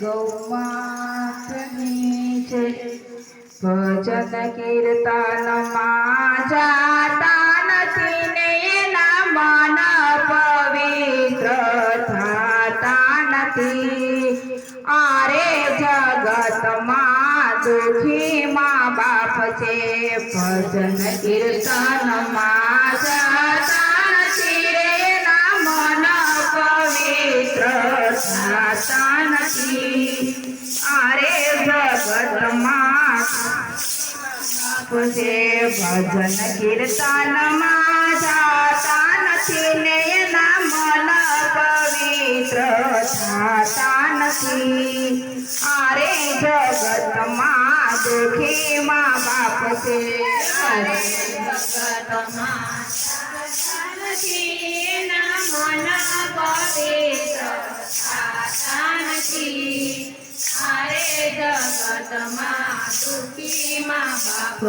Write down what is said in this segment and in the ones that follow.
ગૌમાતની જય ભજન કીર્તનમાં જાતા નથી ને એના મન પવિત્ર થતા નથી આરે જગતમાં દુખી મા બાપ છે ભજન કીર્તનમાં જાતા નથી રે એના મન પવિત્ર થતા નથી આરે જગતમાં છે ભજન કીર્તનમાં જાતા નથી ને એના મન પવિત્ર થતા નથી આરે જગતમાં દુખી મા બાપ છે જગતમાં નથી એના મન પવિત્ર થતા નથી આરે જગતમાં દુખી મા બાપ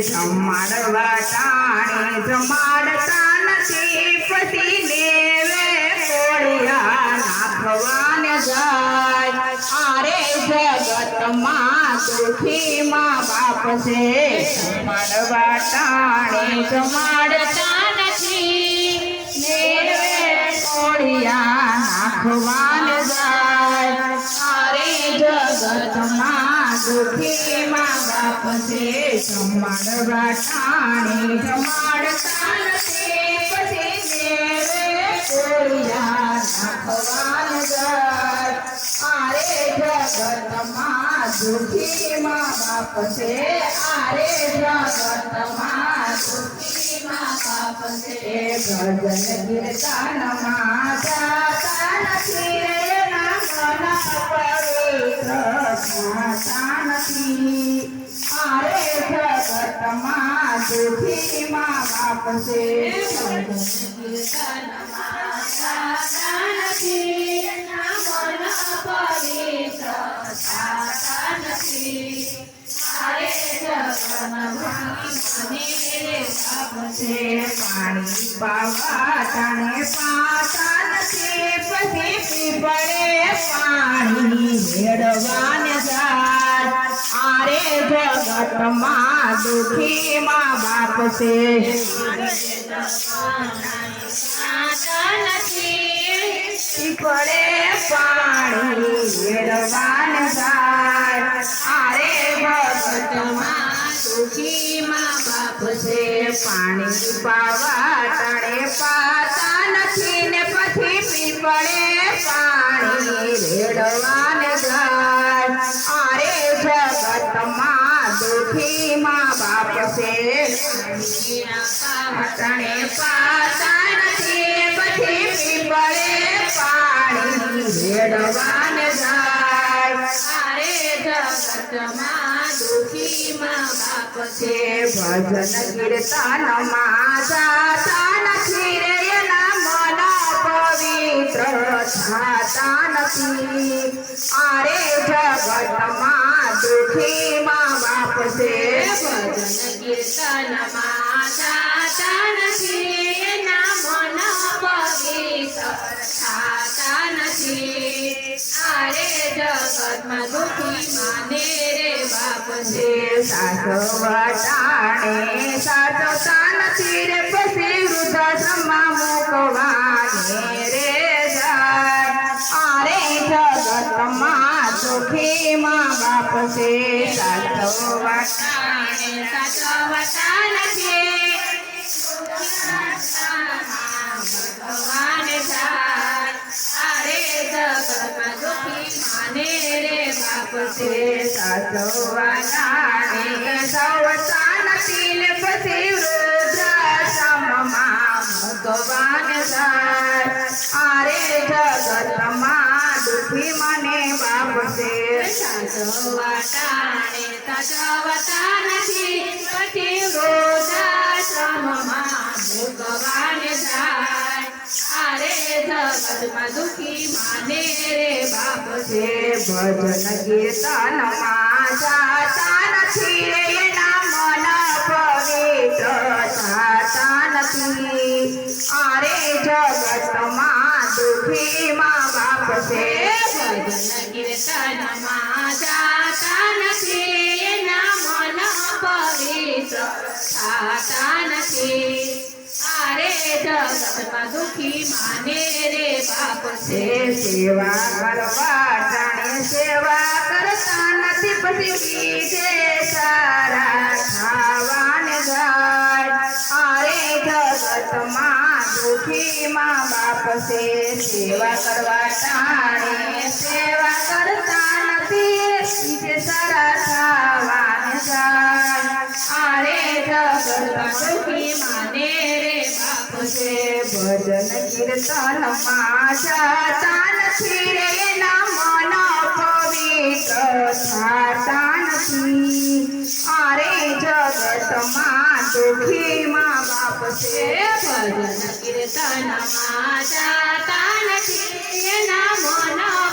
જમાડવા ટાણે જમાડતા નથી પછી દેવે કોળિયા નાખવાને જાય આરે જગતમાં દુખી મા બાપ છે જમાડવા ટાણે જમાડતા નથી દેવે કોળિયા નાખવાને જાય આરે જગતમાં દુખી મા બાપ છે જમાડવા ટાણે જમાડતા નથી પછી દેવે કોળિયા નાખવાન જાય આરે જગતમાં દુખી મા બાપ છે આરે જગતમાં દુખી મા બાપ છે ભજન કીર્તનમાં જાતા નથી એના મન પવિત્ર થતા નથી આરે જગતમાં દુખી મા બાપ છે ભજન કીર્તનમાં જાતા નથી એના મન પવિત્ર થતા નથી આરે જગતમાં પાણી પાવા ટાણે પાતા નથી પછી પીપળે પાણી મેળવાને જાય આરે જગતમાં દુખી મા બાપ છે પીપળે પાણી મેળવાને જાય આરે જગતમાં દુખી મા બાપ છે પાણી પાવા ટાણે પાતા નથી ને પછી પીપળે પાણી રેડવાને જાય આરે જગતમાં દુખી મા બાપ છે ટાણે પાતા નથી પછી પીપળે પાણી રેડવાને જાય આરે જગતમાં દુખી મા બાપ છે ભજન કીર્તનમાં જાતા નથી રે એના મન પવિત્ર થતા નથી આરે જગતમાં દુખી મા બાપ છે ભજન કીર્તનમાં જાતા નથી એના મન પવિત્ર થતા નથી આરે જગતમાં દુખી માને રે બાપ છે સાસવા ટાણે સાચવતા નથી રે પછી વૃદ્ધાશ્રમમાં મૂકવાને રે જાય આરે જગતમાં દુખી મા બાપ છે સાચવવા ટાણે સાચવતા નથી ભગવાન જાય આરે જગતમાં દુખી માને રે બાપ છે સાચવવા ટાણે સવતા નથી ને પછી વૃદ્ધાશ્રમમાં મૂકવાન જાય આરે જગતમાં દુખી મને બાપ છે સાચવવા ટાણે સાચવતા નથી પછી વૃદ્ધાશ્રમમાં મૂકવાન જાય આરે જગતમાં દુખી માને રે બાપ છે ભજન કીર્તનમાં જાતા નથી રે એના મન પવિત્ર થતા નથી આરે જગતમાં દુખી મા બાપ છે ભજન કીર્તનમાં જાતા નથી એના મન પવિત્ર થાતા નથી આરે જગતમાં દુખી માને રે બાપ છે સેવા કરવા જાણે સેવા કરતા નથી પછી બીજે સારા ખાવાને જાય અરે જગતમાં દુખી મા બાપ છે સેવા કરવા જાણે સેવા કરતા નથી બીજે સારા ખાવાને જાય આરે જગતમાં દુખી માને રે બાપ છે ભજન કીર્તનમાં જાતા નથી રે એના મન પવિત્ર થાતા નથી અરે જગતમાં દુખી મા બાપ છે ભજન કીર્તનમાં જાતા નથી એના મન